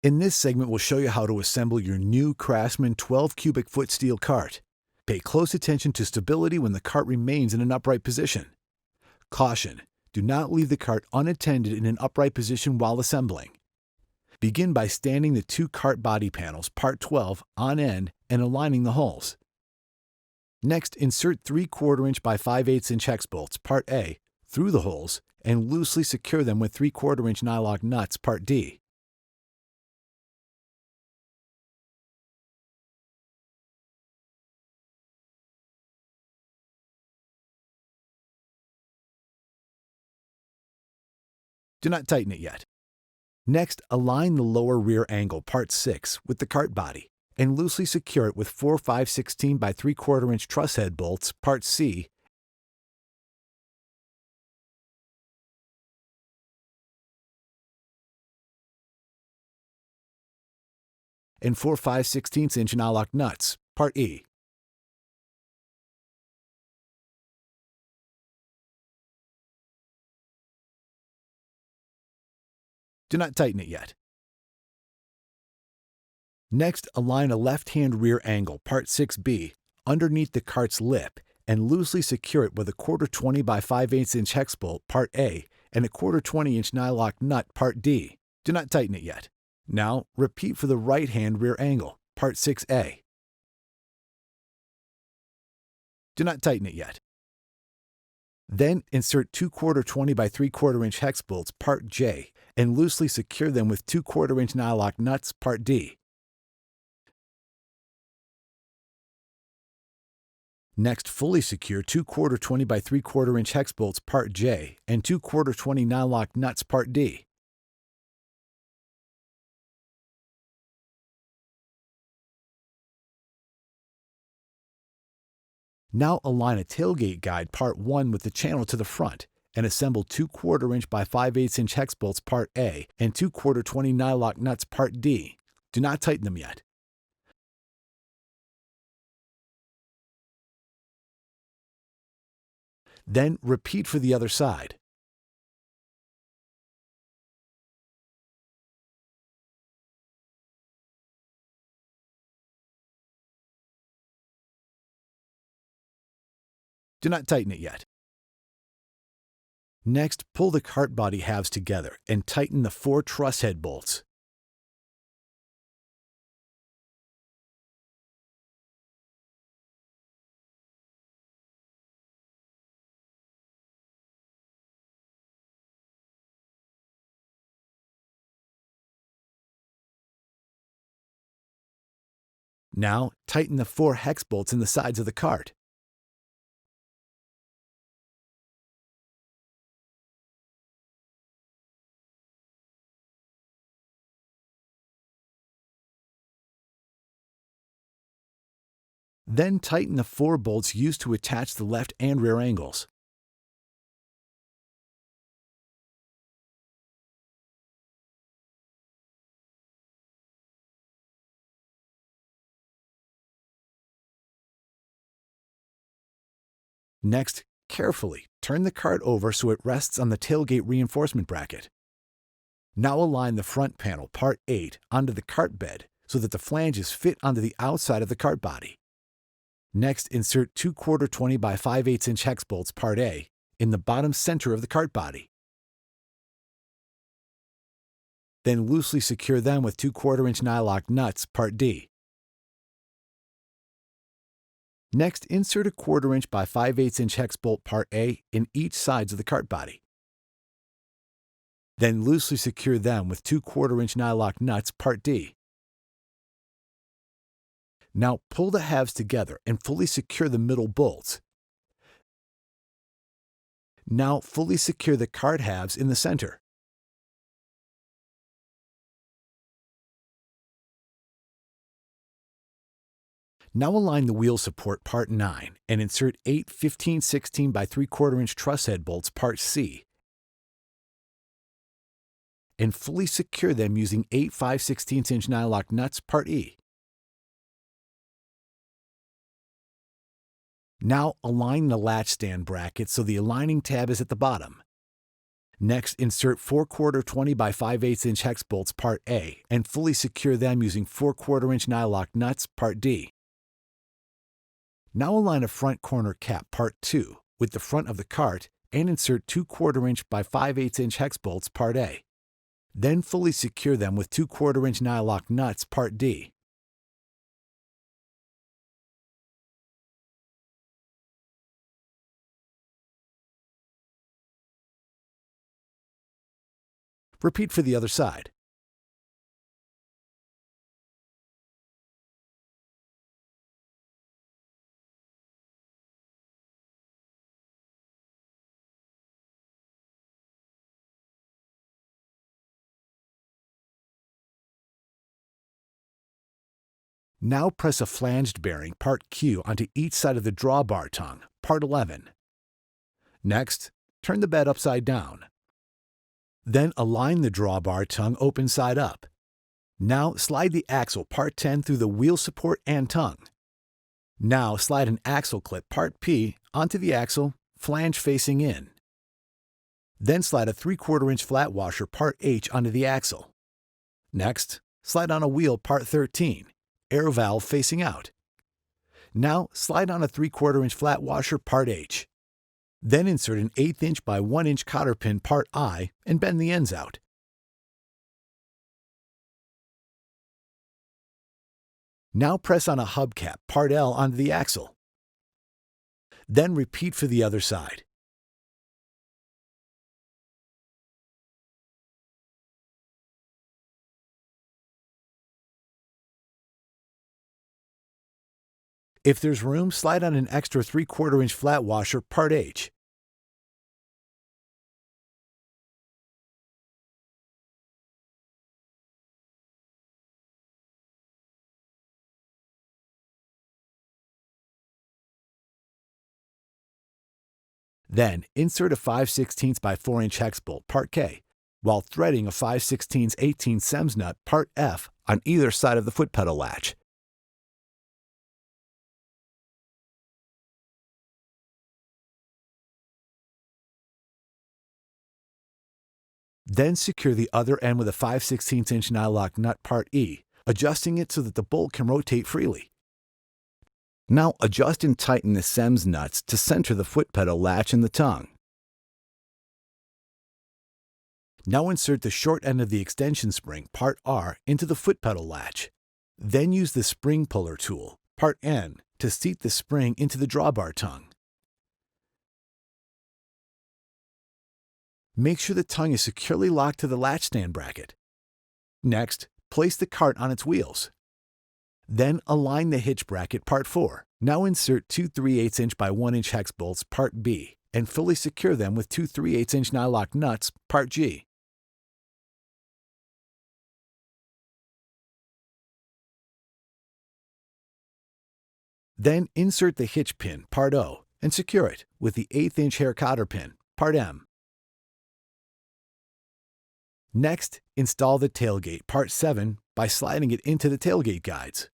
In this segment, we'll show you how to assemble your new Craftsman 12 cubic foot steel cart. Pay close attention to stability when the cart remains in an upright position. Caution: do not leave the cart unattended in an upright position while assembling. Begin by standing the two cart body panels, part 12, on end and aligning the holes. Next, insert 3/4 inch by 5/8 inch hex bolts, part A, through the holes and loosely secure them with 3/4 inch nylock nuts, part D. Do not tighten it yet. Next, align the lower rear angle, part 6, with the cart body and loosely secure it with 4 5/16 by 3/4 inch truss head bolts, part C, and 4 5/16 inch nylock nuts, part E. Do not tighten it yet. Next, align a left-hand rear angle, part 6B, underneath the cart's lip and loosely secure it with a 1/4 20 by 5/8 inch hex bolt, part A, and a 1/4 20 inch nylock nut, part D. Do not tighten it yet. Now, repeat for the right-hand rear angle, part 6A. Do not tighten it yet. Then, insert 2/4 20 by 3/4 inch hex bolts, part J, and loosely secure them with 2/4 inch nylock nuts, part D. Next, fully secure 2/4 20 by 3/4 inch hex bolts, part J, and 2/4 20 nylock nuts, part D. Now align a tailgate guide, part 1, with the channel to the front and assemble 2/4 inch by 5/8 inch hex bolts, part A, and 2/4 20 nylock nuts, part D. Do not tighten them yet. Then repeat for the other side. Do not tighten it yet. Next, pull the cart body halves together and tighten the 4 truss head bolts. Now, tighten the 4 hex bolts in the sides of the cart. Then tighten the 4 bolts used to attach the left and rear angles. Next, carefully turn the cart over so it rests on the tailgate reinforcement bracket. Now align the front panel, part 8, onto the cart bed so that the flanges fit onto the outside of the cart body. Next, insert 2/4 20 by 5/8 inch hex bolts, part A, in the bottom center of the cart body. Then loosely secure them with 2/4 inch nylock nuts, part D. Next, insert a 1/4 inch by 5/8 inch hex bolt, part A, in each sides of the cart body. Then loosely secure them with 2/4 inch nylock nuts, part D. Now pull the halves together and fully secure the middle bolts. Now fully secure the cart halves in the center. Now align the wheel support, part 9, and insert 8 15/16 by 3/4 inch truss head bolts, part C, and fully secure them using 8 5/16 inch nylock nuts, part E. Now align the latch stand bracket so the aligning tab is at the bottom. Next, insert 4/4 20 by 5/8 inch hex bolts Part A and fully secure them using 4/4 inch nylock nuts Part D. Now align a front corner cap Part 2 with the front of the cart and insert 2/4 inch by 5/8 inch hex bolts Part A. Then fully secure them with 2/4 inch nylock nuts Part D. Repeat for the other side. Now press a flanged bearing Part Q onto each side of the drawbar tongue, Part 11. Next, turn the bed upside down. Then align the drawbar tongue open side up. Now slide the axle Part 10 through the wheel support and tongue. Now slide an axle clip Part P onto the axle, flange facing in. Then slide a 3/4 inch flat washer Part H onto the axle. Next, slide on a wheel Part 13, air valve facing out. Now slide on a 3/4 inch flat washer Part H. Then insert an 1/8 inch by 1 inch cotter pin Part I and bend the ends out. Now press on a hubcap Part L onto the axle. Then repeat for the other side. If there's room, slide on an extra 3/4 inch flat washer Part H. Then insert a 5/16 by 4 inch hex bolt Part K while threading a 5/16 18 SEMS nut Part F on either side of the foot pedal latch. Then secure the other end with a 5/16 inch nylock nut Part E, adjusting it so that the bolt can rotate freely. Now adjust and tighten the SEMS nuts to center the foot pedal latch in the tongue. Now insert the short end of the extension spring Part R into the foot pedal latch. Then use the spring puller tool, Part N, to seat the spring into the drawbar tongue. Make sure the tongue is securely locked to the latch stand bracket. Next, place the cart on its wheels. Then align the hitch bracket Part 4. Now insert 2 3/8 inch by 1 inch hex bolts Part B and fully secure them with 2 3/8 inch nylock nuts Part G. Then insert the hitch pin Part O and secure it with the 1/8 inch hair cotter pin Part M. Next, install the tailgate Part 7 by sliding it into the tailgate guides.